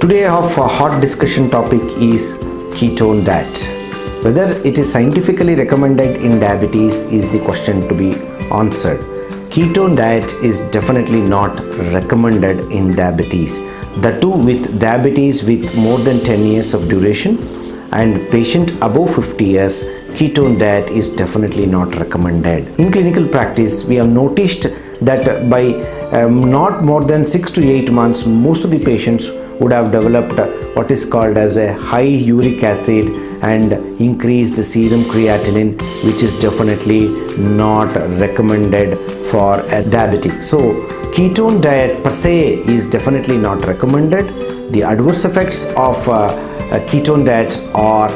Today our hot discussion topic is ketone diet. Whether it is scientifically recommended in diabetes is the question to be answered. Ketone diet is definitely not recommended in diabetes. The two with diabetes with more than 10 years of duration and patient above 50 years, ketone diet is definitely not recommended. In clinical practice, we have noticed that by not more than 6 to 8 months, most of the patients would have developed what is called as a high uric acid and increased serum creatinine, which is definitely not recommended for a diabetic. So ketone diet per se is definitely not recommended. The adverse effects of ketone diet are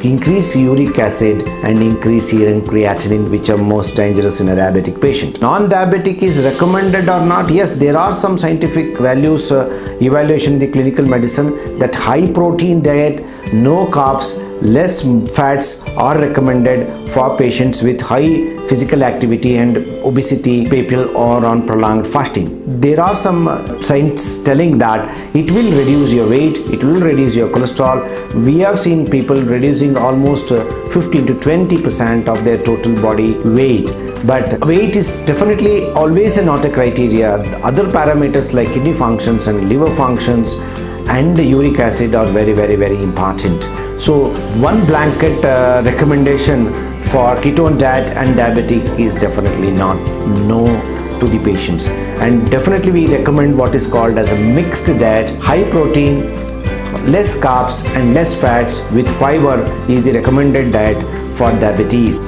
increase uric acid and increase serum creatinine, which are most dangerous in a diabetic patient. Non-diabetic is recommended or not? Yes, there are some scientific values evaluation in the clinical medicine that high protein diet, no carbs, less fats are recommended for patients with high physical activity and obesity, people or on prolonged fasting. There are some science telling that it will reduce your weight, it will reduce your cholesterol. We have seen people reducing almost 15 to 20% of their total body weight. But weight is definitely always not a criteria. Other parameters like kidney functions and liver functions and uric acid are very important. So one blanket recommendation for ketone diet and diabetic is definitely not no to the patients. And definitely we recommend what is called as a mixed diet, high protein, less carbs and less fats with fiber is the recommended diet for diabetes.